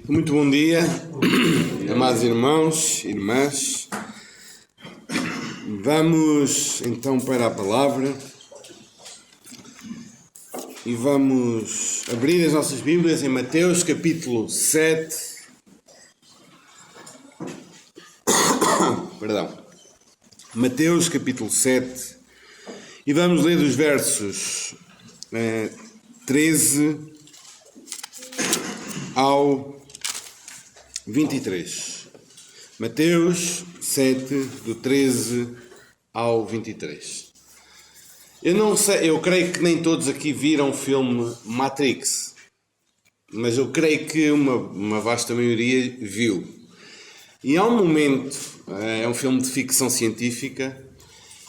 Muito bom dia, amados irmãos e irmãs. Vamos então para a palavra e vamos abrir as nossas Bíblias em Mateus capítulo 7. Mateus capítulo 7 e vamos ler dos versos 13 ao 23. Mateus 7, do 13 ao 23. Eu não sei, eu creio que nem todos aqui viram o filme Matrix, mas eu creio que uma vasta maioria viu. E há um momento, é um filme de ficção científica,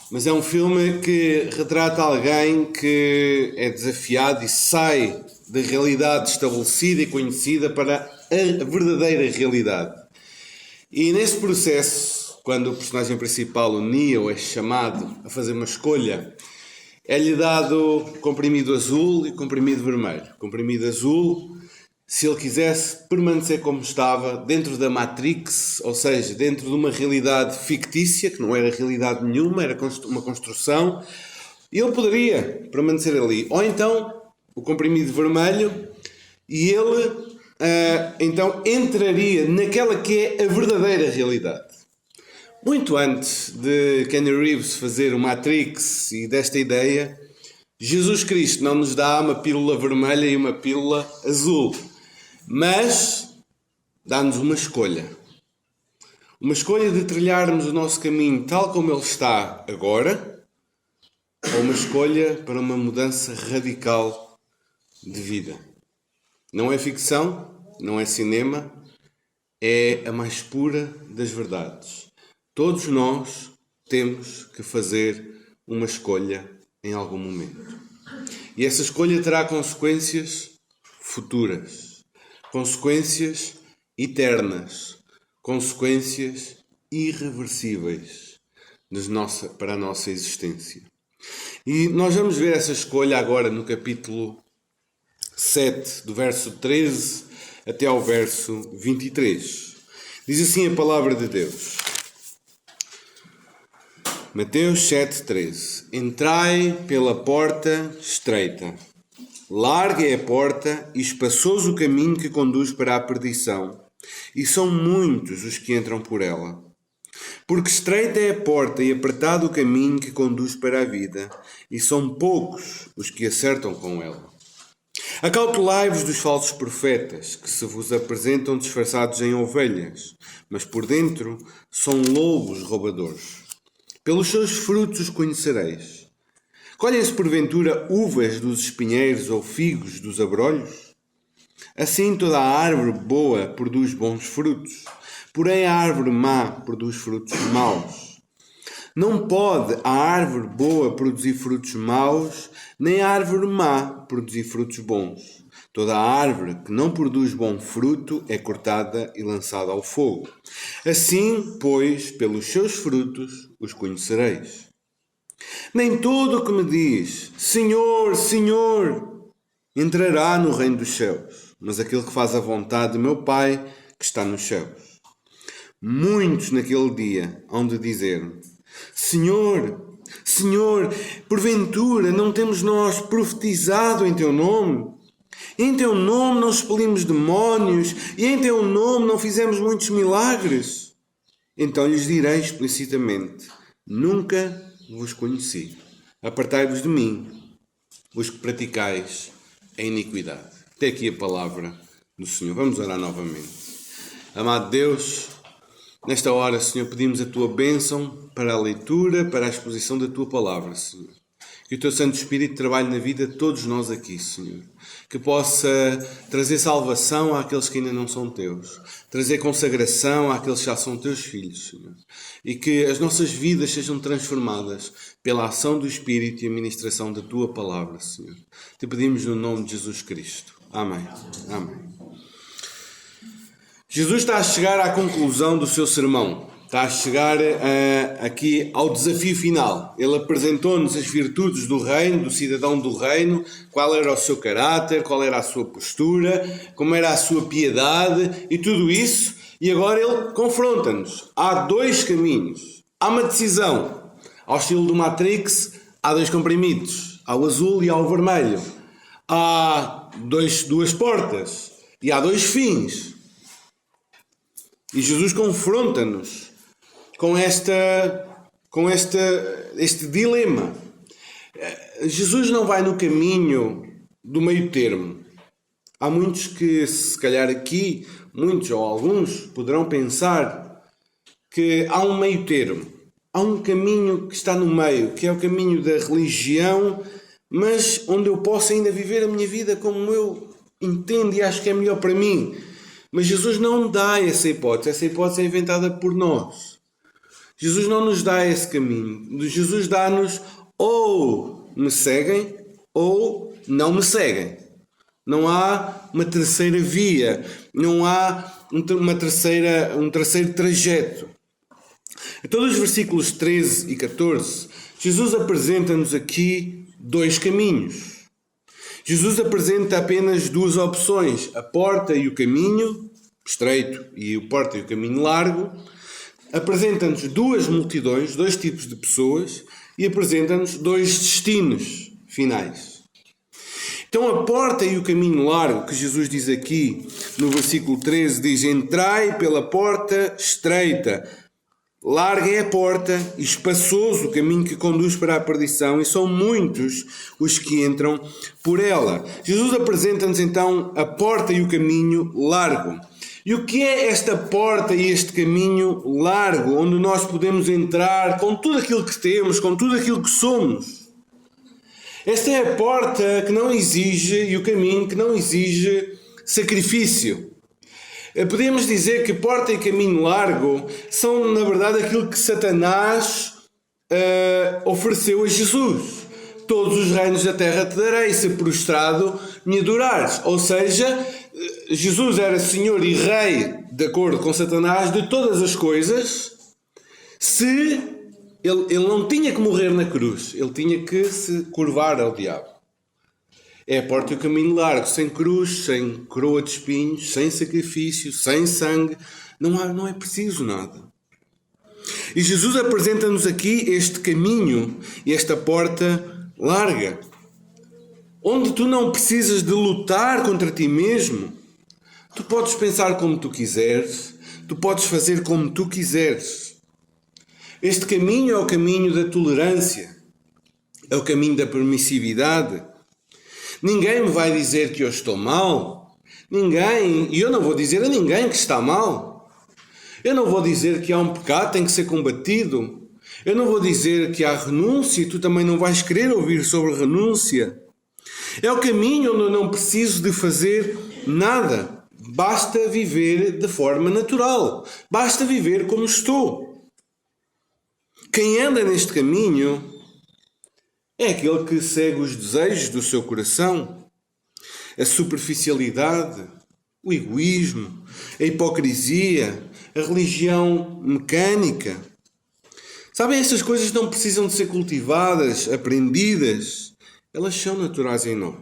mas é um filme que retrata alguém que é desafiado e sai da realidade estabelecida e conhecida para a verdadeira realidade. E nesse processo, quando o personagem principal, o Neo, é chamado a fazer uma escolha, é-lhe dado comprimido azul e comprimido vermelho. Comprimido azul, se ele quisesse permanecer como estava, dentro da Matrix, ou seja, dentro de uma realidade fictícia, que não era realidade nenhuma, era uma construção, ele poderia permanecer ali. Ou então, o comprimido vermelho, e ele então entraria naquela que é a verdadeira realidade. Muito antes de Keanu Reeves fazer o Matrix e desta ideia, Jesus Cristo não nos dá uma pílula vermelha e uma pílula azul, mas dá-nos uma escolha. Uma escolha de trilharmos o nosso caminho tal como ele está agora, ou uma escolha para uma mudança radical de vida. Não é ficção, não é cinema, é a mais pura das verdades. Todos nós temos que fazer uma escolha em algum momento. E essa escolha terá consequências futuras, consequências eternas, consequências irreversíveis para a nossa existência. E nós vamos ver essa escolha agora no capítulo 7, do verso 13 até ao verso 23. Diz assim a palavra de Deus. Mateus 7,13. Entrai pela porta estreita. Larga é a porta e espaçoso o caminho que conduz para a perdição, e são muitos os que entram por ela. Porque estreita é a porta e apertado o caminho que conduz para a vida, e são poucos os que acertam com ela. Acautelai-vos dos falsos profetas, que se vos apresentam disfarçados em ovelhas, mas por dentro são lobos roubadores. Pelos seus frutos os conhecereis. Colhem-se porventura uvas dos espinheiros ou figos dos abrolhos? Assim toda a árvore boa produz bons frutos, porém a árvore má produz frutos maus. Não pode a árvore boa produzir frutos maus, nem a árvore má produzir frutos bons. Toda a árvore que não produz bom fruto é cortada e lançada ao fogo. Assim, pois, pelos seus frutos os conhecereis. Nem todo o que me diz, Senhor, Senhor, entrará no reino dos céus, mas aquele que faz a vontade do meu Pai que está nos céus. Muitos naquele dia hão de dizer-me, Senhor, Senhor, porventura não temos nós profetizado em Teu nome? E em Teu nome não expelimos demónios? E em Teu nome não fizemos muitos milagres? Então lhes direi explicitamente, nunca vos conheci. Apartai-vos de mim, vos que praticais a iniquidade. Até aqui a palavra do Senhor. Vamos orar novamente. Amado Deus, nesta hora, Senhor, pedimos a Tua bênção para a leitura, para a exposição da Tua palavra, Senhor. Que o Teu Santo Espírito trabalhe na vida de todos nós aqui, Senhor. Que possa trazer salvação àqueles que ainda não são Teus. Trazer consagração àqueles que já são Teus filhos, Senhor. E que as nossas vidas sejam transformadas pela ação do Espírito e a ministração da Tua palavra, Senhor. Te pedimos no nome de Jesus Cristo. Amém. Amém. Jesus está a chegar à conclusão do seu sermão. está a chegar aqui ao desafio final. Ele apresentou-nos as virtudes do reino, do cidadão do reino, qual era o seu caráter, qual era a sua postura, como era a sua piedade e tudo isso. E agora ele confronta-nos. Há dois caminhos. Há uma decisão. Ao estilo do Matrix, há dois comprimidos. Há o azul e há o vermelho. Há duas portas. E há dois fins. E Jesus confronta-nos com este dilema. Jesus não vai no caminho do meio termo. Há muitos que, se calhar aqui, muitos ou alguns, poderão pensar que há um meio termo. Há um caminho que está no meio, que é o caminho da religião, mas onde eu posso ainda viver a minha vida como eu entendo e acho que é melhor para mim. Mas Jesus não dá essa hipótese é inventada por nós. Jesus não nos dá esse caminho. Jesus dá-nos ou me seguem ou não me seguem. Não há uma terceira via, não há um terceiro trajeto. Em todos os versículos 13 e 14, Jesus apresenta-nos aqui dois caminhos. Jesus apresenta apenas duas opções, a porta e o caminho estreito e a porta e o caminho largo. Apresenta-nos duas multidões, dois tipos de pessoas e apresenta-nos dois destinos finais. Então a porta e o caminho largo que Jesus diz aqui no versículo 13 diz: entrai pela porta estreita, larga é a porta e espaçoso o caminho que conduz para a perdição, e são muitos os que entram por ela. Jesus apresenta-nos então a porta e o caminho largo. E o que é esta porta e este caminho largo, onde nós podemos entrar com tudo aquilo que temos, com tudo aquilo que somos? Esta é a porta que não exige e o caminho que não exige sacrifício. Podemos dizer que porta e caminho largo são, na verdade, aquilo que Satanás ofereceu a Jesus. Todos os reinos da terra te darei, se prostrado me adorares. Ou seja, Jesus era Senhor e Rei, de acordo com Satanás, de todas as coisas, se ele não tinha que morrer na cruz, ele tinha que se curvar ao diabo. É a porta e o caminho largo, sem cruz, sem coroa de espinhos, sem sacrifício, sem sangue, não é preciso nada. E Jesus apresenta-nos aqui este caminho e esta porta larga, onde tu não precisas de lutar contra ti mesmo. Tu podes pensar como tu quiseres, tu podes fazer como tu quiseres. Este caminho é o caminho da tolerância, é o caminho da permissividade. Ninguém me vai dizer que eu estou mal, e eu não vou dizer a ninguém que está mal. Eu não vou dizer que há um pecado que tem que ser combatido. Eu não vou dizer que há renúncia e tu também não vais querer ouvir sobre renúncia. É o caminho onde eu não preciso de fazer nada. Basta viver de forma natural. Basta viver como estou. Quem anda neste caminho é aquele que segue os desejos do seu coração, a superficialidade, o egoísmo, a hipocrisia, a religião mecânica. Sabem, estas coisas não precisam de ser cultivadas, aprendidas. Elas são naturais em nós.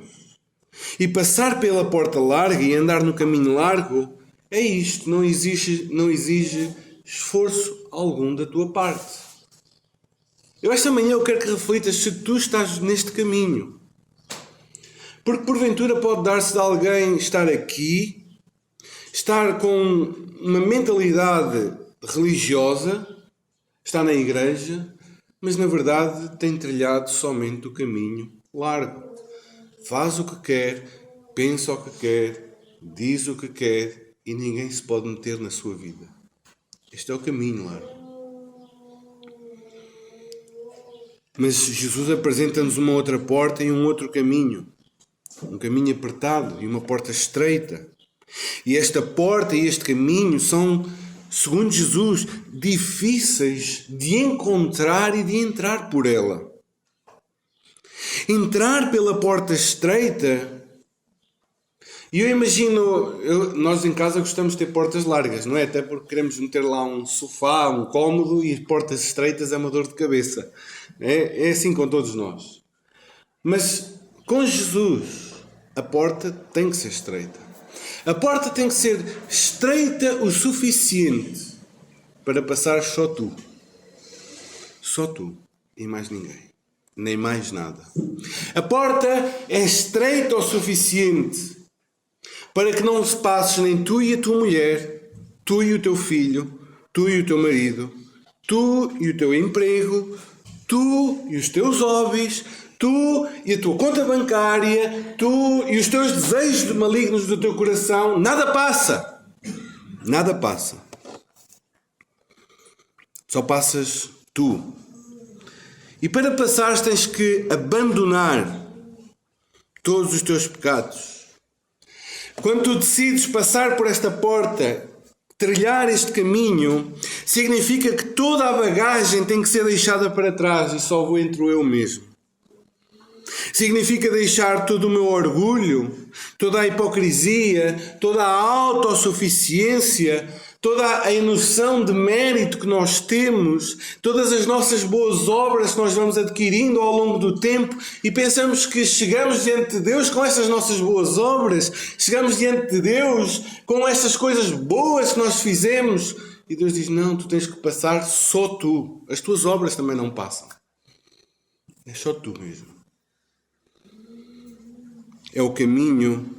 E passar pela porta larga e andar no caminho largo é isto, não exige esforço algum da tua parte. Esta manhã eu quero que reflitas se tu estás neste caminho. Porque porventura pode dar-se de alguém estar aqui, estar com uma mentalidade religiosa, está na igreja, mas na verdade tem trilhado somente o caminho largo. Faz o que quer, pensa o que quer, diz o que quer e ninguém se pode meter na sua vida. Este é o caminho largo. Mas Jesus apresenta-nos uma outra porta e um outro caminho. Um caminho apertado e uma porta estreita. E esta porta e este caminho são, segundo Jesus, difíceis de encontrar e de entrar por ela. Entrar pela porta estreita E eu imagino, nós em casa gostamos de ter portas largas, não é? Até porque queremos meter lá um sofá, um cômodo, e portas estreitas é uma dor de cabeça. É assim com todos nós. Mas com Jesus, a porta tem que ser estreita. A porta tem que ser estreita o suficiente para passar só tu. Só tu e mais ninguém. Nem mais nada. A porta é estreita o suficiente para que não se passes nem tu e a tua mulher, tu e o teu filho, tu e o teu marido, tu e o teu emprego, tu e os teus hobbies, tu e a tua conta bancária, tu e os teus desejos malignos do teu coração. Nada passa. Nada passa. Só passas tu. E para passares tens que abandonar todos os teus pecados. Quando tu decides passar por esta porta, trilhar este caminho, significa que toda a bagagem tem que ser deixada para trás e só vou entre eu mesmo. Significa deixar todo o meu orgulho, toda a hipocrisia, toda a autossuficiência, toda a noção de mérito que nós temos, todas as nossas boas obras que nós vamos adquirindo ao longo do tempo e pensamos que chegamos diante de Deus com essas nossas boas obras, chegamos diante de Deus com essas coisas boas que nós fizemos e Deus diz, não, tu tens que passar só tu. As tuas obras também não passam. É só tu mesmo. É o caminho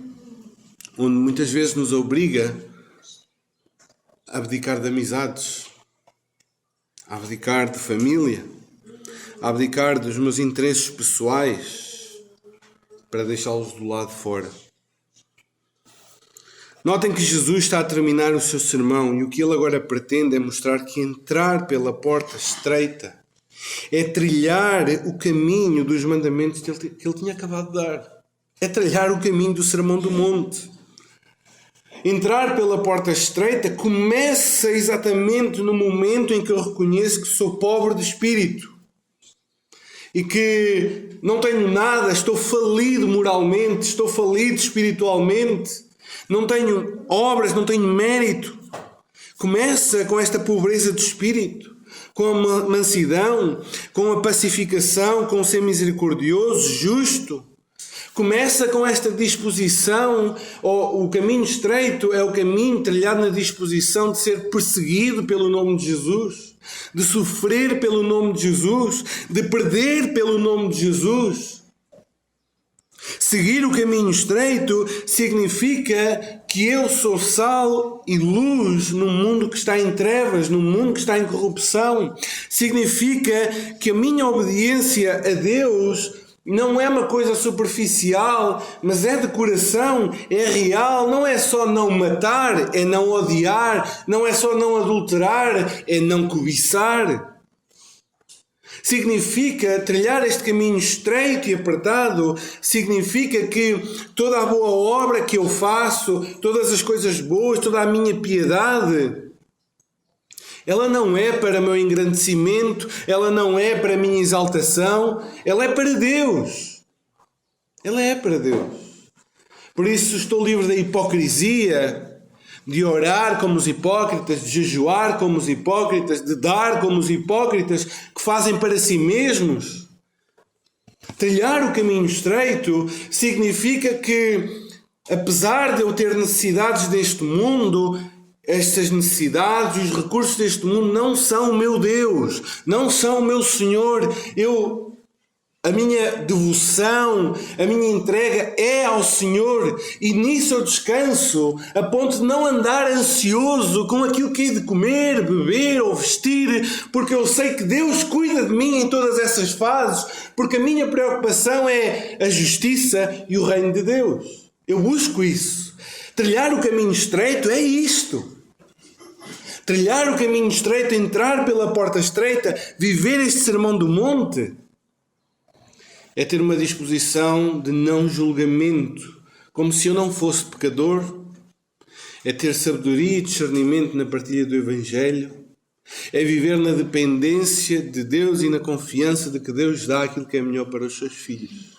onde muitas vezes nos obriga a abdicar de amizades, a abdicar de família, a abdicar dos meus interesses pessoais para deixá-los do lado de fora. Notem que Jesus está a terminar o seu sermão e o que ele agora pretende é mostrar que entrar pela porta estreita é trilhar o caminho dos mandamentos que ele tinha acabado de dar. É trilhar o caminho do Sermão do Monte. Entrar pela porta estreita começa exatamente no momento em que eu reconheço que sou pobre de espírito e que não tenho nada, estou falido moralmente, estou falido espiritualmente, não tenho obras, não tenho mérito. Começa com esta pobreza de espírito, com a mansidão, com a pacificação, com o ser misericordioso, justo. Começa com esta disposição, o caminho estreito é o caminho trilhado na disposição de ser perseguido pelo nome de Jesus, de sofrer pelo nome de Jesus, de perder pelo nome de Jesus. Seguir o caminho estreito significa que eu sou sal e luz num mundo que está em trevas, num mundo que está em corrupção. Significa que a minha obediência a Deus não é uma coisa superficial, mas é de coração, é real. Não é só não matar, é não odiar. Não é só não adulterar, é não cobiçar. Significa trilhar este caminho estreito e apertado, significa que toda a boa obra que eu faço, todas as coisas boas, toda a minha piedade, ela não é para meu engrandecimento, ela não é para a minha exaltação, ela é para Deus. Ela é para Deus. Por isso estou livre da hipocrisia, de orar como os hipócritas, de jejuar como os hipócritas, de dar como os hipócritas, que fazem para si mesmos. Trilhar o caminho estreito significa que, apesar de eu ter necessidades deste mundo, estas necessidades, os recursos deste mundo não são o meu Deus, não são o meu Senhor. A minha devoção, a minha entrega é ao Senhor e nisso eu descanso, a ponto de não andar ansioso com aquilo que hei de comer, beber ou vestir, porque eu sei que Deus cuida de mim em todas essas fases, porque a minha preocupação é a justiça e o reino de Deus. Eu busco isso. Trilhar o caminho estreito é isto. Trilhar o caminho estreito, entrar pela porta estreita, viver este sermão do monte, é ter uma disposição de não julgamento, como se eu não fosse pecador. É ter sabedoria e discernimento na partilha do Evangelho. É viver na dependência de Deus e na confiança de que Deus dá aquilo que é melhor para os seus filhos.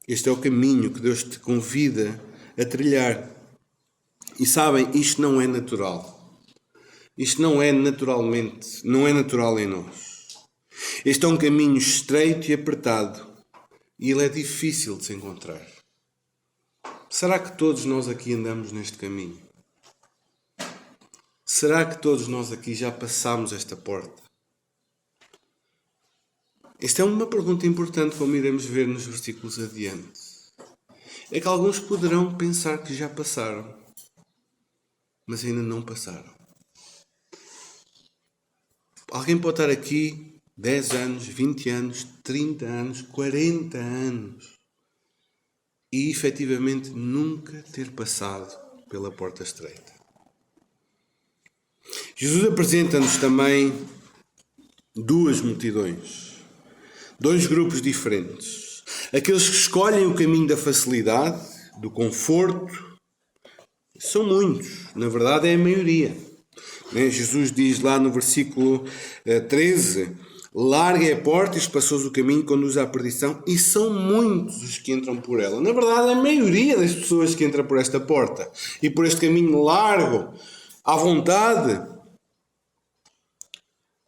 Este é o caminho que Deus te convida a trilhar. E sabem, isto não é natural. Isto não é não é natural em nós. Este é um caminho estreito e apertado. E ele é difícil de se encontrar. Será que todos nós aqui andamos neste caminho? Será que todos nós aqui já passámos esta porta? Esta é uma pergunta importante, como iremos ver nos versículos adiante. É que alguns poderão pensar que já passaram, mas ainda não passaram. Alguém pode estar aqui 10 anos, 20 anos, 30 anos, 40 anos e efetivamente nunca ter passado pela porta estreita. Jesus apresenta-nos também duas multidões, dois grupos diferentes. Aqueles que escolhem o caminho da facilidade, do conforto, são muitos, na verdade é a maioria. Jesus diz lá no versículo 13: larga é a porta e espaçoso o caminho que conduz à perdição, e são muitos os que entram por ela. Na verdade, a maioria das pessoas que entram por esta porta e por este caminho largo, à vontade.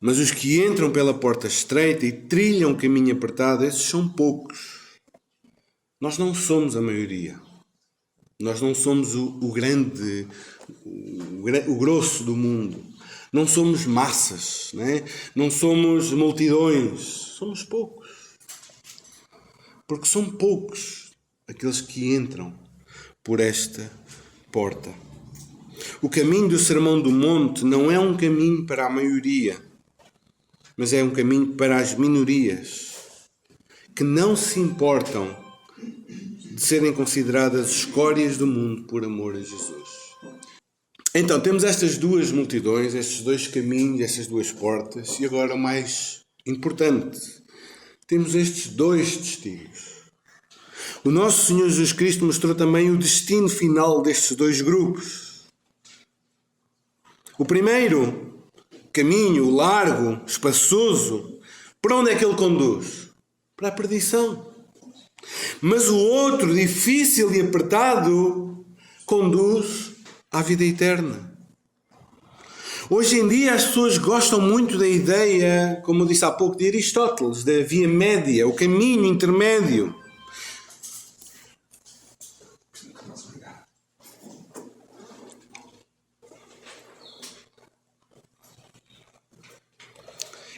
Mas os que entram pela porta estreita e trilham o caminho apertado, esses são poucos. Nós não somos a maioria. Nós não somos o grosso do mundo. Não somos massas, né? Não somos multidões. Somos poucos. Porque são poucos aqueles que entram por esta porta. O caminho do Sermão do Monte não é um caminho para a maioria, mas é um caminho para as minorias, que não se importam de serem consideradas escórias do mundo por amor a Jesus. Então, temos estas duas multidões, estes dois caminhos, estas duas portas, e agora o mais importante, temos estes dois destinos. O nosso Senhor Jesus Cristo mostrou também o destino final destes dois grupos. O primeiro caminho, largo, espaçoso, para onde é que ele conduz? Para a perdição. Mas o outro, difícil e apertado, conduz à vida eterna. Hoje em dia as pessoas gostam muito da ideia, como eu disse há pouco, de Aristóteles, da via média, o caminho intermédio.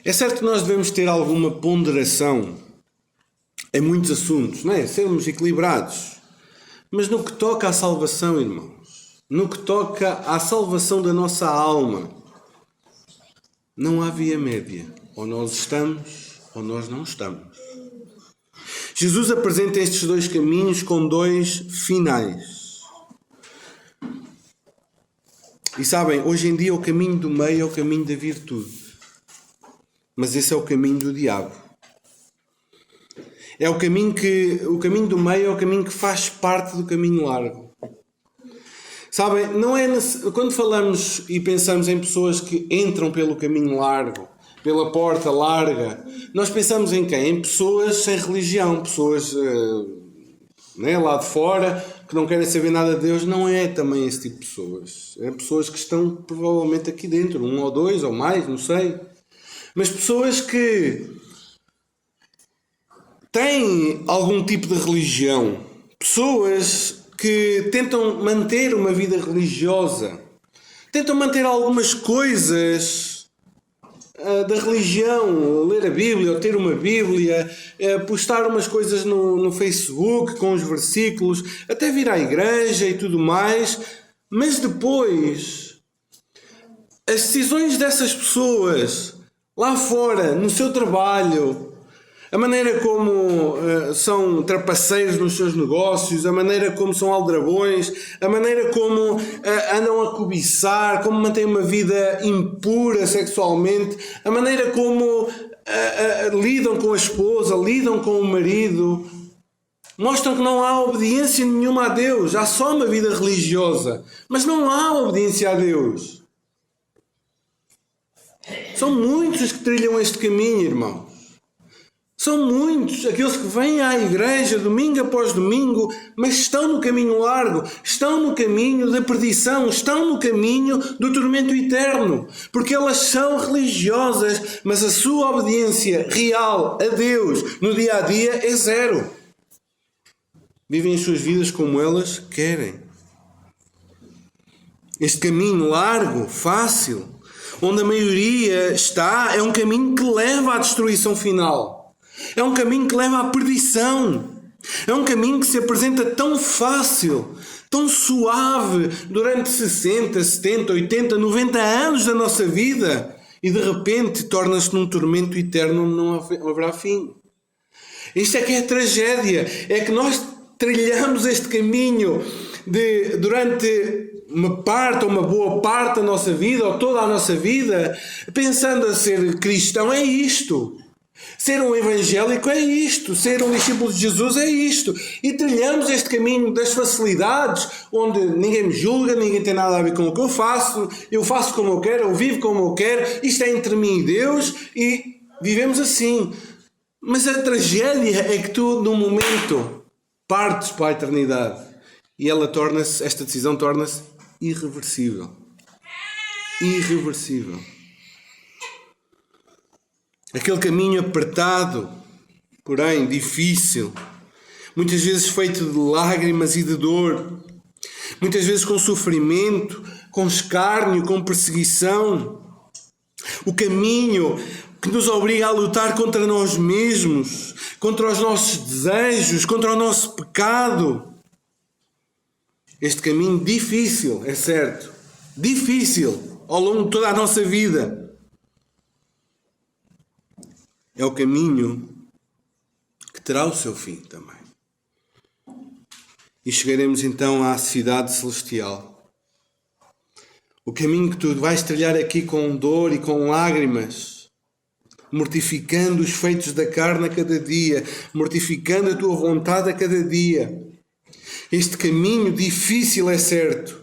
É certo que nós devemos ter alguma ponderação em muitos assuntos, não é? Sermos equilibrados. Mas no que toca à salvação, irmãos, no que toca à salvação da nossa alma, não há via média. Ou nós estamos, ou nós não estamos. Jesus apresenta estes dois caminhos com dois finais. E sabem, hoje em dia o caminho do meio é o caminho da virtude. Mas esse é o caminho do diabo. É o caminho do meio é o caminho que faz parte do caminho largo. Sabem, quando falamos e pensamos em pessoas que entram pelo caminho largo, pela porta larga, nós pensamos em quem? Em pessoas sem religião, pessoas lá de fora, que não querem saber nada de Deus. Não é também esse tipo de pessoas. É pessoas que estão provavelmente aqui dentro, um ou dois ou mais, não sei. Mas pessoas que têm algum tipo de religião, pessoas que tentam manter uma vida religiosa, tentam manter algumas coisas da religião, ler a Bíblia, ou ter uma Bíblia, postar umas coisas no Facebook com os versículos, até vir à igreja e tudo mais, mas depois as decisões dessas pessoas lá fora, no seu trabalho, a maneira como são trapaceiros nos seus negócios, a maneira como são aldrabões, a maneira como andam a cobiçar, como mantêm uma vida impura sexualmente, a maneira como lidam com a esposa, lidam com o marido, mostram que não há obediência nenhuma a Deus. Há só uma vida religiosa, mas não há obediência a Deus. São muitos os que trilham este caminho, irmãos. São muitos aqueles que vêm à igreja domingo após domingo, mas estão no caminho largo, estão no caminho da perdição, estão no caminho do tormento eterno, porque elas são religiosas, mas a sua obediência real a Deus no dia a dia é zero. Vivem as suas vidas como elas querem. Este caminho largo, fácil, onde a maioria está, é um caminho que leva à destruição final. É um caminho que leva à perdição. É um caminho que se apresenta tão fácil, tão suave, durante 60, 70, 80, 90 anos da nossa vida e de repente torna-se num tormento eterno onde não haverá fim. Isto é que é a tragédia. É que nós trilhamos este caminho durante uma parte ou uma boa parte da nossa vida ou toda a nossa vida pensando a ser cristão é isto. Ser um evangélico é isto, ser um discípulo de Jesus é isto. E trilhamos este caminho das facilidades, onde ninguém me julga, ninguém tem nada a ver com o que eu faço como eu quero, eu vivo como eu quero, isto é entre mim e Deus, e vivemos assim. Mas a tragédia é que tu, num momento, partes para a eternidade, e esta decisão torna-se irreversível. Irreversível. Aquele caminho apertado, porém difícil, muitas vezes feito de lágrimas e de dor, muitas vezes com sofrimento, com escárnio, com perseguição. O caminho que nos obriga a lutar contra nós mesmos, contra os nossos desejos, contra o nosso pecado. Este caminho difícil, é certo, difícil ao longo de toda a nossa vida. É o caminho que terá o seu fim também. E chegaremos então à cidade celestial. O caminho que tu vais trilhar aqui com dor e com lágrimas, mortificando os feitos da carne a cada dia, mortificando a tua vontade a cada dia. Este caminho difícil, é certo,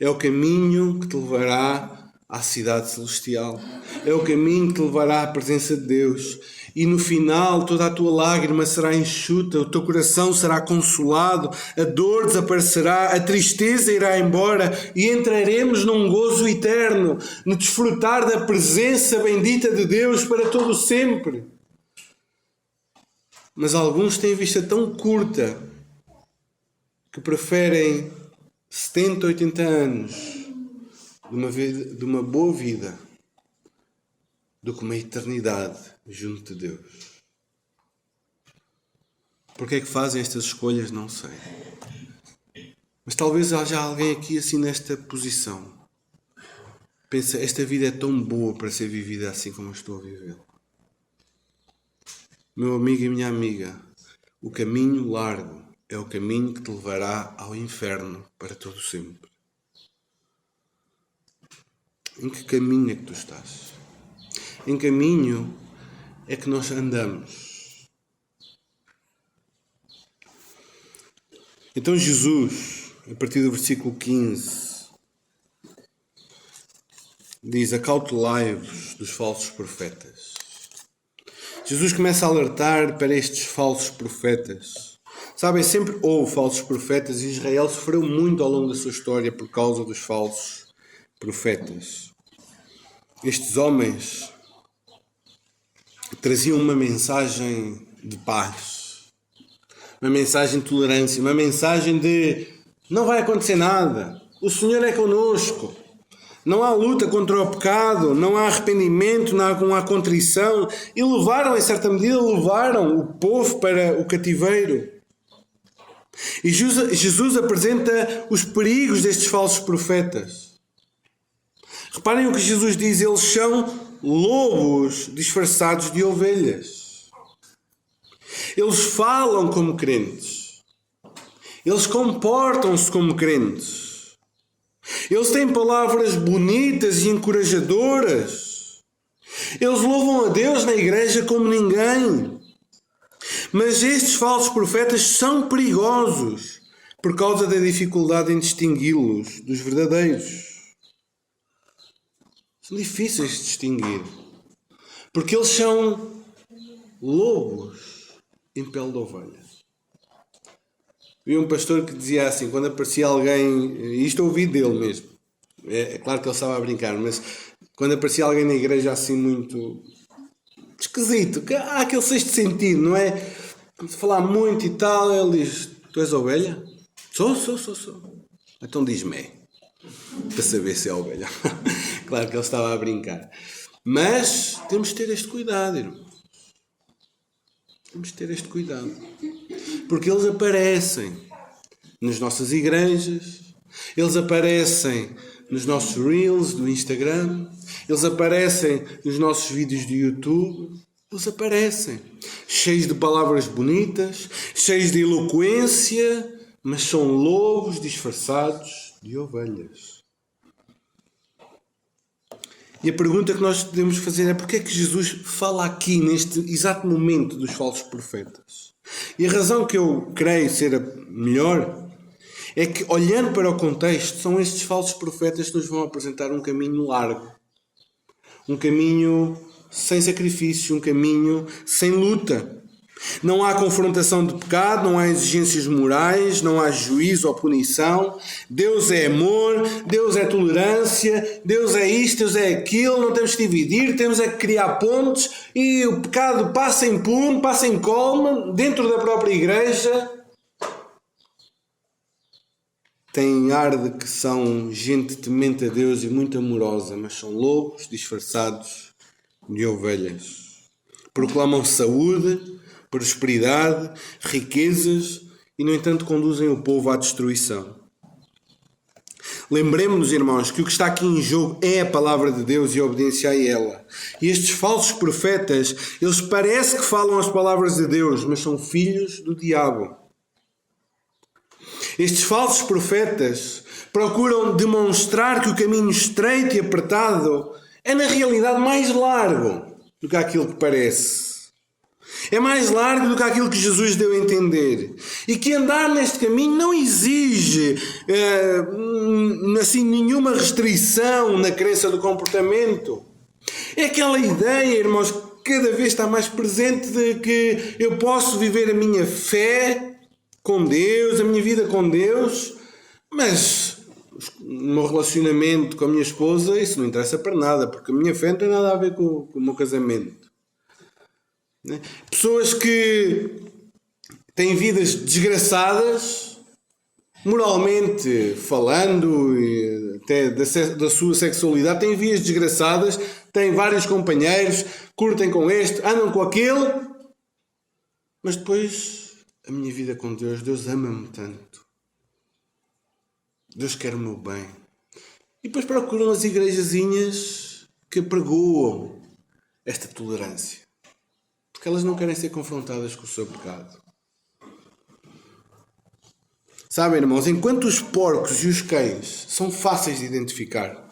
é o caminho que te levará à cidade celestial. É o caminho que te levará à presença de Deus. E no final toda a tua lágrima será enxuta, o teu coração será consolado, a dor desaparecerá, a tristeza irá embora e entraremos num gozo eterno, no desfrutar da presença bendita de Deus para todo sempre. Mas alguns têm vista tão curta que preferem 70, 80 anos de uma boa vida do que uma eternidade junto de Deus. Porque é que fazem estas escolhas? Não sei. Mas talvez haja alguém aqui assim nesta posição. Pensa, esta vida é tão boa para ser vivida assim como eu estou a viver. Meu amigo e minha amiga, o caminho largo é o caminho que te levará ao inferno para todo sempre. Em que caminho é que tu estás? Em caminho é que nós andamos. Então Jesus, a partir do versículo 15, diz: acautelai-vos dos falsos profetas. Jesus começa a alertar para estes falsos profetas. Sabem, sempre houve falsos profetas e Israel sofreu muito ao longo da sua história por causa dos falsos profetas. Estes homens traziam uma mensagem de paz, uma mensagem de tolerância, uma mensagem de não vai acontecer nada, o Senhor é connosco, não há luta contra o pecado, não há arrependimento, não há contrição, e levaram, em certa medida, o povo para o cativeiro. E Jesus apresenta os perigos destes falsos profetas. Reparem o que Jesus diz: eles são lobos disfarçados de ovelhas. Eles falam como crentes. Eles comportam-se como crentes. Eles têm palavras bonitas e encorajadoras. Eles louvam a Deus na igreja como ninguém. Mas estes falsos profetas são perigosos por causa da dificuldade em distingui-los dos verdadeiros. São difíceis de distinguir, porque eles são lobos em pele de ovelha. Vi um pastor que dizia assim, quando aparecia alguém, isto ouvi dele mesmo, é claro que ele estava a brincar, mas quando aparecia alguém na igreja assim muito esquisito, que há aquele sexto sentido, não é? Se falar muito e tal, ele diz, tu és ovelha? Sou. Então diz-me, para saber se é ovelha. Claro que ele estava a brincar. Mas temos de ter este cuidado, irmão. Temos de ter este cuidado. Porque eles aparecem nas nossas igrejas, eles aparecem nos nossos reels do Instagram, eles aparecem nos nossos vídeos do YouTube, eles aparecem cheios de palavras bonitas, cheios de eloquência, mas são lobos disfarçados de ovelhas. E a pergunta que nós devemos fazer é porque é que Jesus fala aqui, neste exato momento, dos falsos profetas? E a razão que eu creio ser a melhor é que, olhando para o contexto, são estes falsos profetas que nos vão apresentar um caminho largo. Um caminho sem sacrifício, um caminho sem luta. Não há confrontação de pecado, não há exigências morais, não há juízo ou punição. Deus é amor, Deus é tolerância, Deus é isto, Deus é aquilo. Não temos que dividir, temos é que criar pontes e o pecado passa impune, passa incólume dentro da própria igreja. Têm ar de que são gente temente a Deus e muito amorosa, mas são lobos disfarçados de ovelhas. Proclamam saúde, prosperidade, riquezas e, no entanto, conduzem o povo à destruição. Lembremos-nos, irmãos, que o que está aqui em jogo é a palavra de Deus e a obediência a ela. E estes falsos profetas, eles parecem que falam as palavras de Deus, mas são filhos do diabo. Estes falsos profetas procuram demonstrar que o caminho estreito e apertado é, na realidade, mais largo do que aquilo que parece. É mais largo do que aquilo que Jesus deu a entender. E que andar neste caminho não exige assim, nenhuma restrição na crença do comportamento. É aquela ideia, irmãos, que cada vez está mais presente de que eu posso viver a minha fé com Deus, a minha vida com Deus, mas no meu relacionamento com a minha esposa isso não interessa para nada, porque a minha fé não tem nada a ver com o meu casamento. Pessoas que têm vidas desgraçadas, moralmente falando, e até da sua sexualidade, têm vidas desgraçadas, têm vários companheiros, curtem com este, andam com aquele, mas depois a minha vida com Deus, Deus ama-me tanto, Deus quer o meu bem, e depois procuram as igrejazinhas que apregoam esta tolerância. Porque elas não querem ser confrontadas com o seu pecado. Sabem, irmãos, enquanto os porcos e os cães são fáceis de identificar,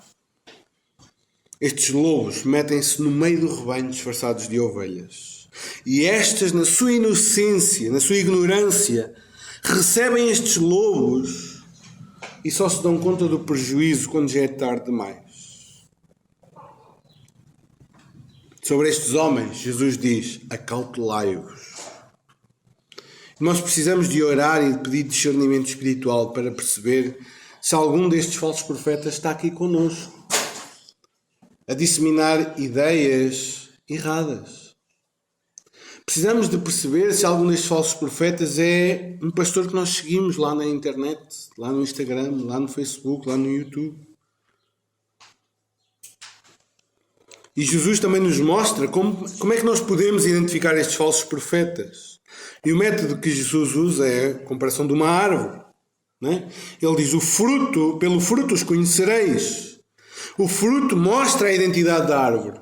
estes lobos metem-se no meio do rebanho disfarçados de ovelhas. E estas, na sua inocência, na sua ignorância, recebem estes lobos e só se dão conta do prejuízo quando já é tarde demais. Sobre estes homens, Jesus diz, acautelai-vos. Nós precisamos de orar e de pedir discernimento espiritual para perceber se algum destes falsos profetas está aqui connosco, a disseminar ideias erradas. Precisamos de perceber se algum destes falsos profetas é um pastor que nós seguimos lá na internet, lá no Instagram, lá no Facebook, lá no YouTube. E Jesus também nos mostra como é que nós podemos identificar estes falsos profetas. E o método que Jesus usa é a comparação de uma árvore. Não é? Ele diz, pelo fruto os conhecereis. O fruto mostra a identidade da árvore.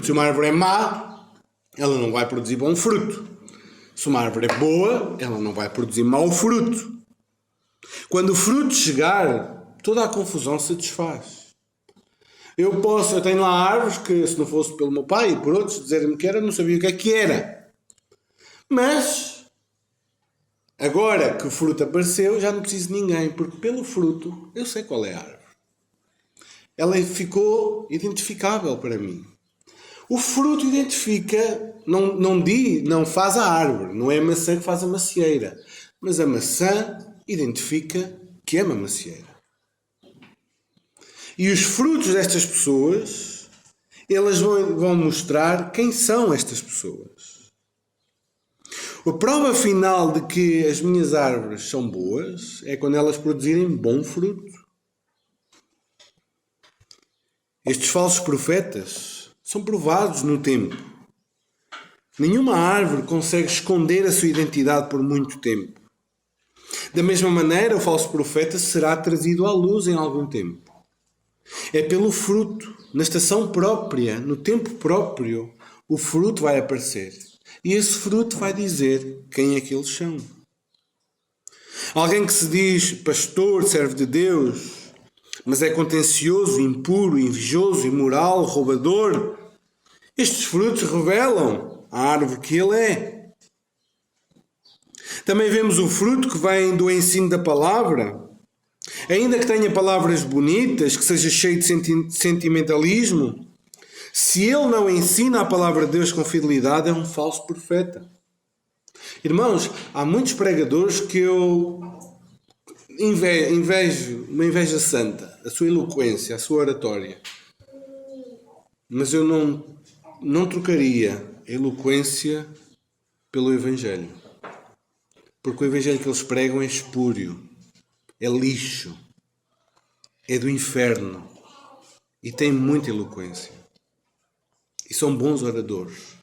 Se uma árvore é má, ela não vai produzir bom fruto. Se uma árvore é boa, ela não vai produzir mau fruto. Quando o fruto chegar, toda a confusão se desfaz. Eu tenho lá árvores que, se não fosse pelo meu pai e por outros dizerem-me que era, não sabia o que era. Mas, agora que o fruto apareceu, já não preciso de ninguém, porque pelo fruto eu sei qual é a árvore. Ela ficou identificável para mim. O fruto identifica, não faz a árvore, não é a maçã que faz a macieira, mas a maçã identifica que é uma macieira. E os frutos destas pessoas, elas vão mostrar quem são estas pessoas. A prova final de que as minhas árvores são boas é quando elas produzirem bom fruto. Estes falsos profetas são provados no tempo. Nenhuma árvore consegue esconder a sua identidade por muito tempo. Da mesma maneira, o falso profeta será trazido à luz em algum tempo. É pelo fruto, na estação própria, no tempo próprio, o fruto vai aparecer. E esse fruto vai dizer quem é que eles são. Alguém que se diz pastor, servo de Deus, mas é contencioso, impuro, invejoso, imoral, roubador. Estes frutos revelam a árvore que ele é. Também vemos o fruto que vem do ensino da palavra. Ainda que tenha palavras bonitas, que seja cheio de sentimentalismo, se ele não ensina a palavra de Deus com fidelidade, é um falso profeta. Irmãos, há muitos pregadores que eu invejo, uma inveja santa, a sua eloquência, a sua oratória. Mas eu não trocaria a eloquência pelo Evangelho. Porque o Evangelho que eles pregam é espúrio, é lixo, é do inferno e tem muita eloquência. E são bons oradores.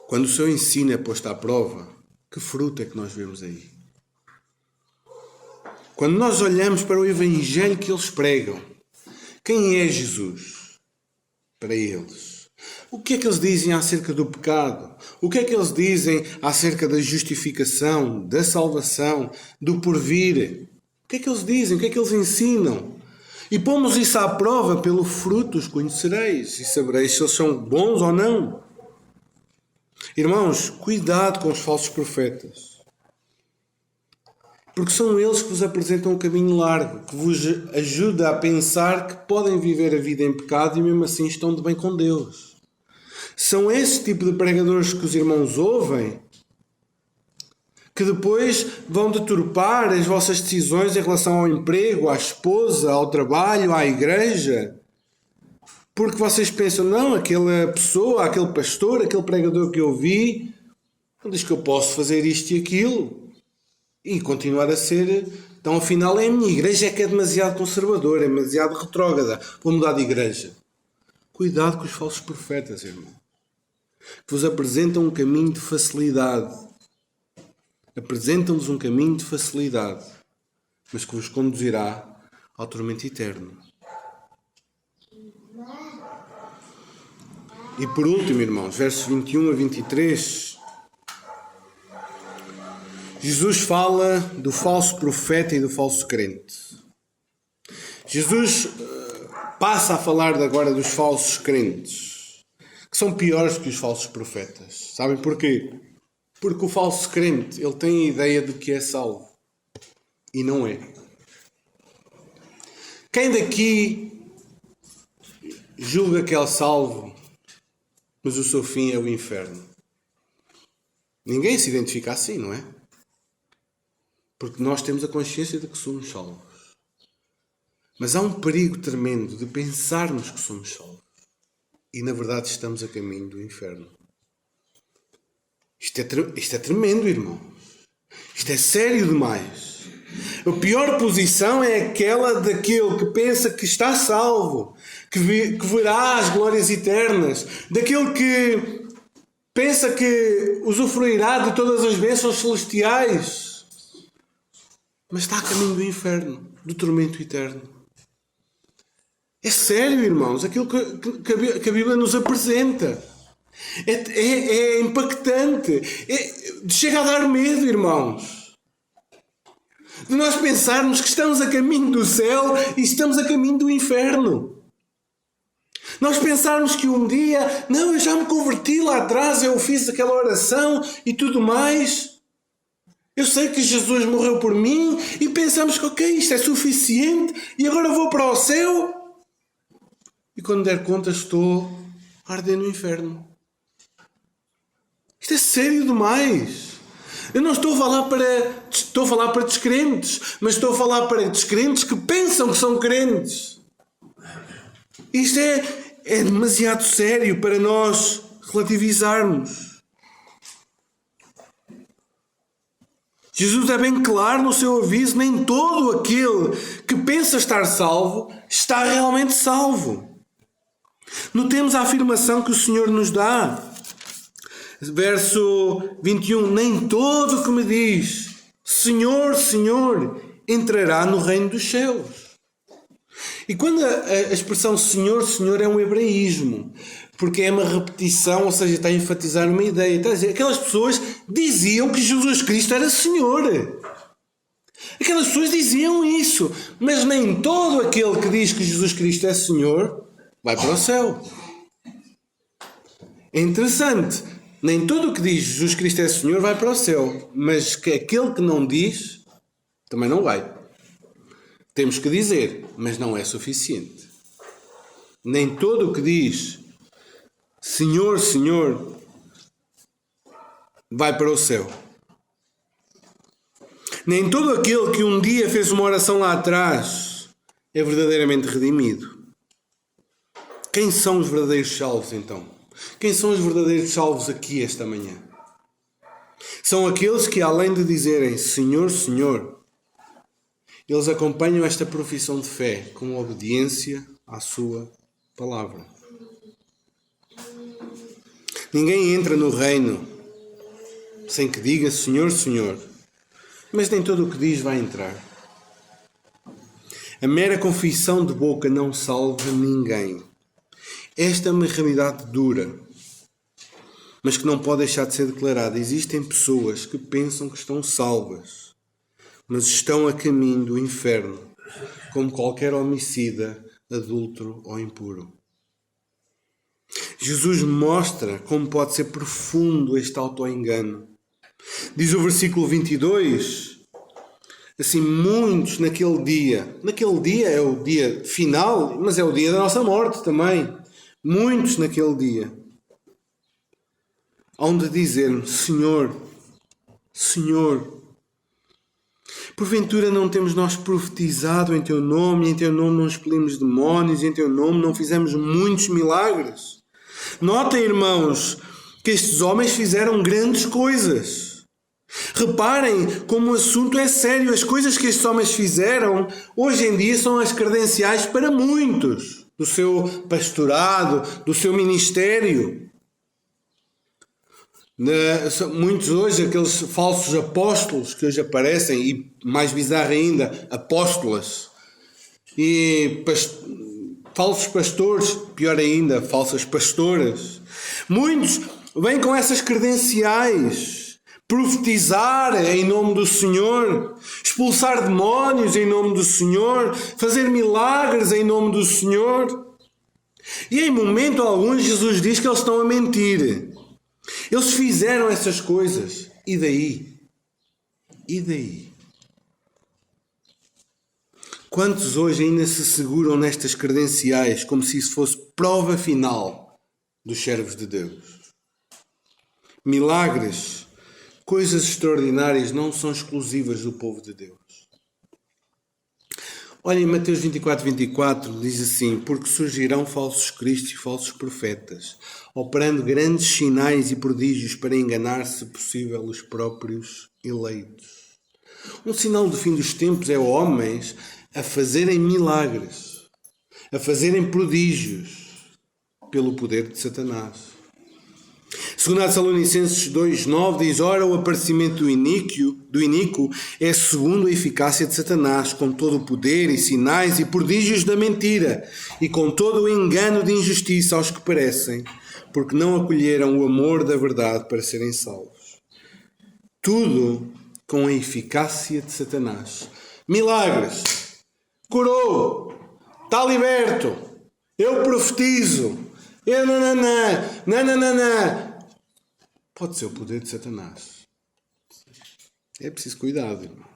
Quando o seu ensino é posto à prova, que fruto é que nós vemos aí? Quando nós olhamos para o Evangelho que eles pregam, quem é Jesus para eles? O que é que eles dizem acerca do pecado? O que é que eles dizem acerca da justificação, da salvação, do porvir? O que é que eles dizem? O que é que eles ensinam? E pomos isso à prova, pelo fruto os conhecereis e sabereis se eles são bons ou não. Irmãos, cuidado com os falsos profetas. Porque são eles que vos apresentam um caminho largo, que vos ajuda a pensar que podem viver a vida em pecado e mesmo assim estão de bem com Deus. São esse tipo de pregadores que os irmãos ouvem, que depois vão deturpar as vossas decisões em relação ao emprego, à esposa, ao trabalho, à igreja. Porque vocês pensam, não, aquela pessoa, aquele pastor, aquele pregador que eu vi, diz que eu posso fazer isto e aquilo. E continuar a ser, então afinal é a minha igreja é que é demasiado conservadora, é demasiado retrógrada, vou mudar de igreja. Cuidado com os falsos profetas, irmão. Que vos apresentam um caminho de facilidade. Apresentam-vos um caminho de facilidade, mas que vos conduzirá ao tormento eterno. E por último, irmãos, versos 21 a 23, Jesus fala do falso profeta e do falso crente. Jesus passa a falar agora dos falsos crentes, que são piores que os falsos profetas. Sabem porquê? Porque o falso crente, ele tem a ideia de que é salvo. E não é. Quem daqui julga que é salvo, mas o seu fim é o inferno? Ninguém se identifica assim, não é? Porque nós temos a consciência de que somos salvos. Mas há um perigo tremendo de pensarmos que somos salvos. E na verdade estamos a caminho do inferno. Isto é tremendo, irmãos. Isto é sério demais. A pior posição é aquela daquele que pensa que está salvo, que verá as glórias eternas, daquele que pensa que usufruirá de todas as bênçãos celestiais, mas está a caminho do inferno, do tormento eterno. É sério, irmãos, aquilo que a Bíblia nos apresenta. É impactante. Chega a dar medo, irmãos. De nós pensarmos que estamos a caminho do céu e estamos a caminho do inferno. Nós pensarmos que um dia, não, eu já me converti lá atrás, eu fiz aquela oração e tudo mais. Eu sei que Jesus morreu por mim e pensamos que, ok, isto é suficiente e agora vou para o céu. e quando der conta estou a arder no inferno. Isto é sério demais. Eu não estou a falar para descrentes, mas estou a falar para descrentes que pensam que são crentes. Isto é demasiado sério para nós relativizarmos. Jesus é bem claro no seu aviso: nem todo aquele que pensa estar salvo está realmente salvo. Notemos a afirmação que o Senhor nos dá. Verso 21, nem todo o que me diz Senhor, Senhor, entrará no reino dos céus. E quando a expressão Senhor, Senhor é um hebraísmo, porque é uma repetição, ou seja, está a enfatizar uma ideia. Está a dizer, aquelas pessoas diziam que Jesus Cristo era Senhor. Aquelas pessoas diziam isso, mas nem todo aquele que diz que Jesus Cristo é Senhor vai para o céu. É interessante. Nem todo o que diz Jesus Cristo é Senhor vai para o céu, mas que aquele que não diz também não vai. Temos que dizer, mas não é suficiente. Nem todo o que diz Senhor, Senhor vai para o céu. Nem todo aquele que um dia fez uma oração lá atrás é verdadeiramente redimido. Quem são os verdadeiros salvos então? Quem são os verdadeiros salvos aqui esta manhã? São aqueles que, além de dizerem Senhor, Senhor, eles acompanham esta profissão de fé com obediência à sua palavra. Ninguém entra no reino sem que diga Senhor, Senhor, mas nem todo o que diz vai entrar. A mera confissão de boca não salva ninguém. Esta é uma realidade dura, mas que não pode deixar de ser declarada. Existem pessoas que pensam que estão salvas, mas estão a caminho do inferno, como qualquer homicida, adúltero ou impuro. Jesus mostra como pode ser profundo este auto-engano. Diz o versículo 22, assim, muitos naquele dia é o dia final, mas é o dia da nossa morte também. Muitos naquele dia hão de dizer Senhor, Senhor, porventura não temos nós profetizado em Teu nome, e em Teu nome não expelimos demónios, e em Teu nome não fizemos muitos milagres? Notem, irmãos, que estes homens fizeram grandes coisas. Reparem como o assunto é sério. As coisas que estes homens fizeram hoje em dia são as credenciais para muitos do seu pastorado, do seu ministério. Muitos hoje, aqueles falsos apóstolos que hoje aparecem, e mais bizarro ainda, apóstolas, e falsos pastores, pior ainda, falsas pastoras. Muitos vêm com essas credenciais: profetizar em nome do Senhor, expulsar demónios em nome do Senhor, fazer milagres em nome do Senhor. E em momento algum Jesus diz que eles estão a mentir. Eles fizeram essas coisas. E daí? E daí? Quantos hoje ainda se seguram nestas credenciais como se isso fosse prova final dos servos de Deus? Milagres, coisas extraordinárias não são exclusivas do povo de Deus. Olha, em Mateus 24 diz assim: porque surgirão falsos cristos e falsos profetas, operando grandes sinais e prodígios para enganar, se possível, os próprios eleitos. Um sinal do fim dos tempos é homens a fazerem milagres, a fazerem prodígios pelo poder de Satanás. 2 Tessalonicenses 2,9 diz: ora, o aparecimento do iníquo é segundo a eficácia de Satanás, com todo o poder e sinais e prodígios da mentira, e com todo o engano de injustiça aos que perecem, porque não acolheram o amor da verdade para serem salvos. Tudo com a eficácia de Satanás. Milagres, curou, está liberto, eu profetizo, pode ser o poder de Satanás. É preciso cuidado, irmãos.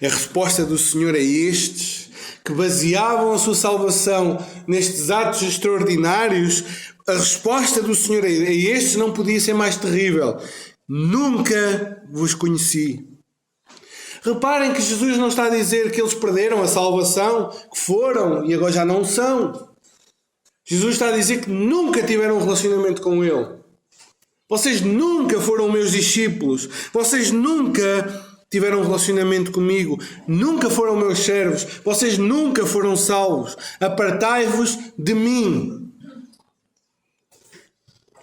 A resposta do Senhor a estes que baseavam a sua salvação nestes atos extraordinários, a resposta do Senhor a estes não podia ser mais terrível. Nunca vos conheci. Reparem que Jesus não está a dizer que eles perderam a salvação, que foram e agora já não são. Jesus está a dizer que nunca tiveram um relacionamento com Ele. Vocês nunca foram meus discípulos. Vocês nunca tiveram um relacionamento comigo. Nunca foram meus servos. Vocês nunca foram salvos. Apartai-vos de mim.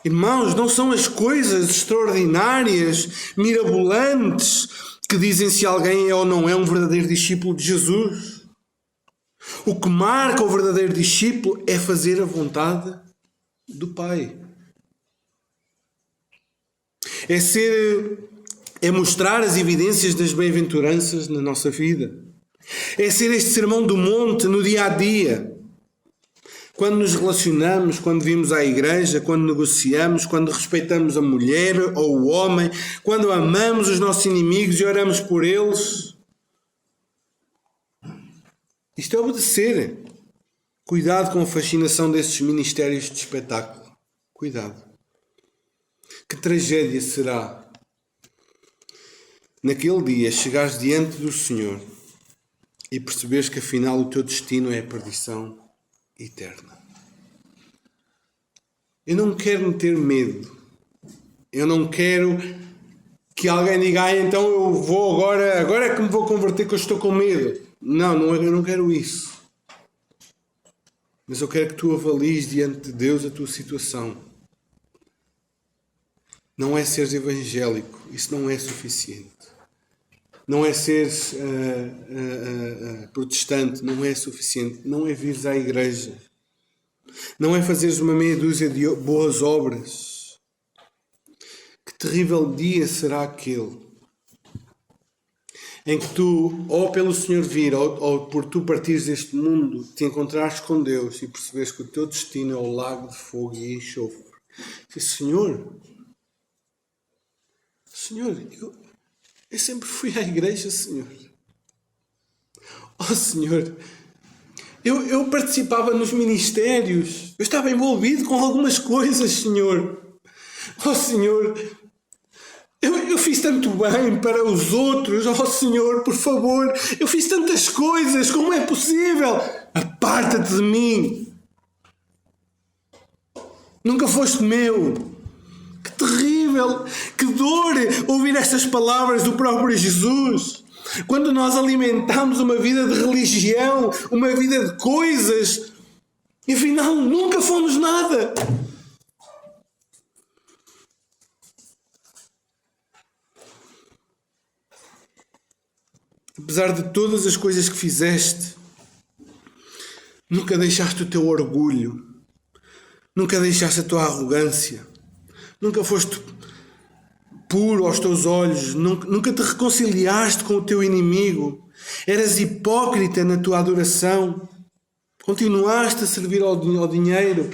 Irmãos, não são as coisas extraordinárias, mirabolantes, que dizem se alguém é ou não é um verdadeiro discípulo de Jesus. O que marca o verdadeiro discípulo é fazer a vontade do Pai. É mostrar as evidências das bem-aventuranças na nossa vida. É ser este sermão do monte no dia a dia. Quando nos relacionamos, quando vimos à igreja, quando negociamos, quando respeitamos a mulher ou o homem, quando amamos os nossos inimigos e oramos por eles. Isto é obedecer. Cuidado com a fascinação desses ministérios de espetáculo. Cuidado. Que tragédia será naquele dia chegares diante do Senhor e perceberes que afinal o teu destino é a perdição eterna. Eu não quero meter medo. Eu não quero que alguém diga, então eu vou agora é que me vou converter que eu estou com medo. Não, eu não quero isso. Mas eu quero que tu avalies diante de Deus a tua situação. Não é seres evangélico. Isso não é suficiente. Não é seres protestante. Não é suficiente. Não é vires à igreja. Não é fazeres uma meia dúzia de boas obras. Que terrível dia será aquele em que tu, ou pelo Senhor vir, ou por tu partires deste mundo, te encontrares com Deus e perceberes que o teu destino é o lago de fogo e enxofre. Diz, Senhor, eu sempre fui à igreja, Senhor. Oh, Senhor, eu participava nos ministérios, eu estava envolvido com algumas coisas, Senhor. Oh, Senhor, eu fiz tanto bem para os outros, oh Senhor, por favor, eu fiz tantas coisas, como é possível? Aparta-te de mim. Nunca foste meu. Que terrível, que dor ouvir estas palavras do próprio Jesus. Quando nós alimentamos uma vida de religião, uma vida de coisas, e afinal nunca fomos nada. Apesar de todas as coisas que fizeste, nunca deixaste o teu orgulho, nunca deixaste a tua arrogância, nunca foste puro aos teus olhos, nunca te reconciliaste com o teu inimigo, eras hipócrita na tua adoração, continuaste a servir ao dinheiro.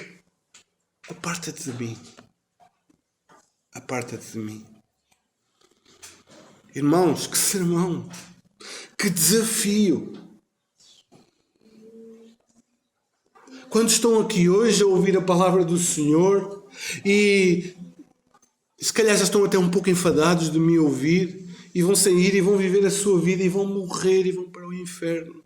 Aparta-te de mim. Aparta-te de mim. Irmãos, que sermão! Que desafio! Quando estão aqui hoje a ouvir a palavra do Senhor e se calhar já estão até um pouco enfadados de me ouvir e vão sair e vão viver a sua vida e vão morrer e vão para o inferno.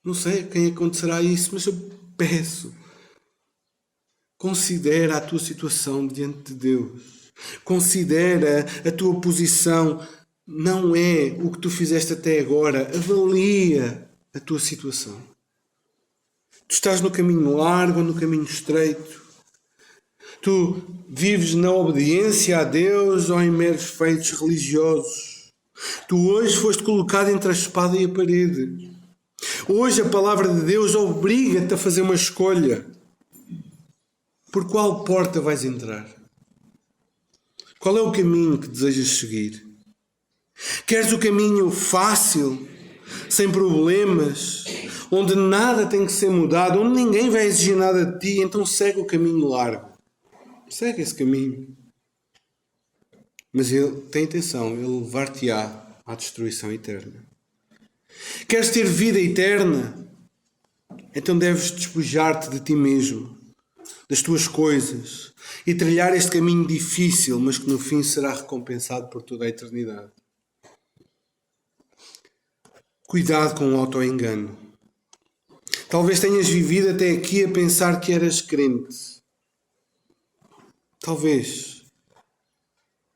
Não sei a quem acontecerá isso, mas eu peço, considera a tua situação diante de Deus. Considera a tua posição. Não é o que tu fizeste até agora. Avalia a tua situação. Tu estás no caminho largo ou no caminho estreito? Tu vives na obediência a Deus ou em meros feitos religiosos? Tu hoje foste colocado entre a espada e a parede. Hoje a palavra de Deus obriga-te a fazer uma escolha. Por qual porta vais entrar? Qual é o caminho que desejas seguir? Queres o caminho fácil, sem problemas, onde nada tem que ser mudado, onde ninguém vai exigir nada de ti? Então segue o caminho largo. Segue esse caminho. Mas ele tem atenção, ele levar-te-á à destruição eterna. Queres ter vida eterna? Então deves despojar-te de ti mesmo, das tuas coisas, e trilhar este caminho difícil, mas que no fim será recompensado por toda a eternidade. Cuidado com o auto-engano. Talvez tenhas vivido até aqui a pensar que eras crente. Talvez.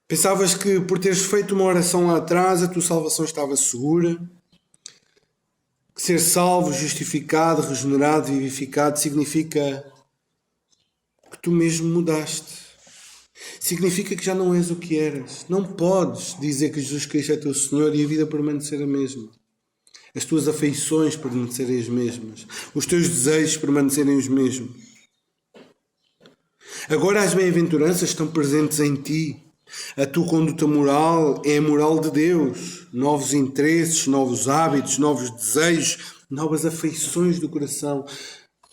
Pensavas que por teres feito uma oração lá atrás a tua salvação estava segura. Que ser salvo, justificado, regenerado, vivificado significa que tu mesmo mudaste. Significa que já não és o que eras. Não podes dizer que Jesus Cristo é teu Senhor e a vida permanecer a mesma. As tuas afeições permanecerem as mesmas. Os teus desejos permanecerem os mesmos. Agora as bem-aventuranças estão presentes em ti. A tua conduta moral é a moral de Deus. Novos interesses, novos hábitos, novos desejos, novas afeições do coração.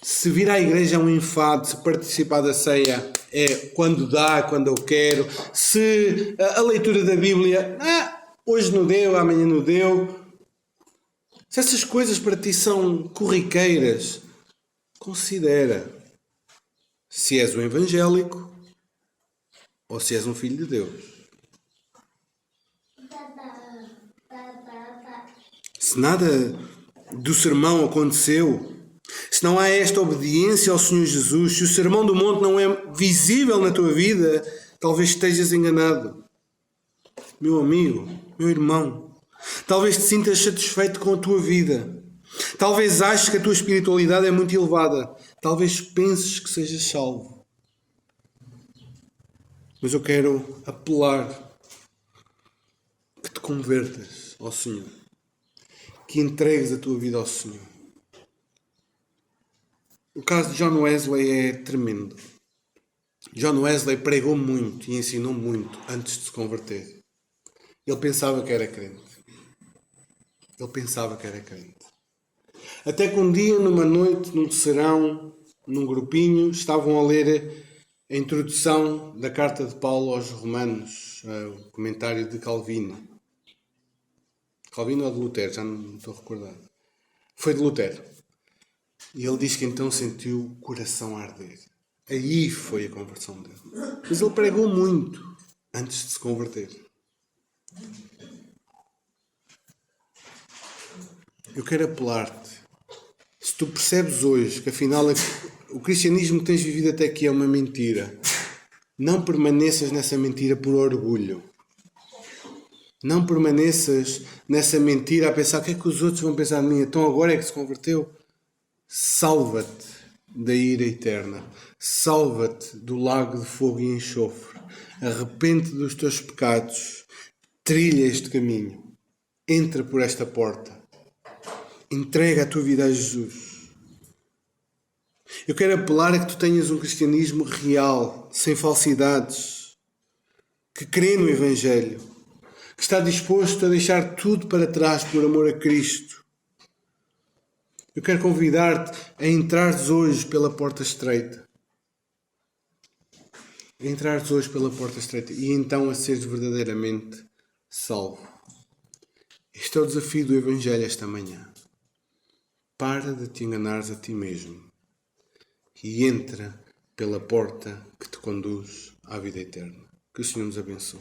Se vir à igreja é um enfado, se participar da ceia é quando dá, quando eu quero. Se a leitura da Bíblia, hoje não deu, amanhã não deu. Se essas coisas para ti são corriqueiras, considera se és um evangélico ou se és um filho de Deus. Se nada do sermão aconteceu, se não há esta obediência ao Senhor Jesus, se o sermão do monte não é visível na tua vida, talvez estejas enganado. Meu amigo, meu irmão, talvez te sintas satisfeito com a tua vida. Talvez aches que a tua espiritualidade é muito elevada. Talvez penses que sejas salvo. Mas eu quero apelar que te convertas ao Senhor. Que entregues a tua vida ao Senhor. O caso de John Wesley é tremendo. John Wesley pregou muito e ensinou muito antes de se converter. Ele pensava que era crente. Até que um dia, numa noite, num serão, num grupinho, estavam a ler a introdução da carta de Paulo aos Romanos, o comentário de Calvino. Calvino ou de Lutero, já não estou recordado. Foi de Lutero. E ele diz que então sentiu o coração a arder. Aí foi a conversão dele. Mas ele pregou muito antes de se converter. Eu quero apelar-te. Se tu percebes hoje que afinal o cristianismo que tens vivido até aqui é uma mentira, não permaneças nessa mentira por orgulho. Não permaneças nessa mentira a pensar o que é que os outros vão pensar de mim. Então agora é que se converteu. Salva-te da ira eterna. Salva-te do lago de fogo e enxofre. Arrepende-te dos teus pecados. Trilha este caminho. Entra por esta porta. Entrega a tua vida a Jesus. Eu quero apelar a que tu tenhas um cristianismo real, sem falsidades, que crê no Evangelho, que está disposto a deixar tudo para trás por amor a Cristo. Eu quero convidar-te a entrares hoje pela porta estreita. A entrares hoje pela porta estreita e então a seres verdadeiramente salvo. Este é o desafio do Evangelho esta manhã. Para de te enganares a ti mesmo e entra pela porta que te conduz à vida eterna. Que o Senhor nos abençoe.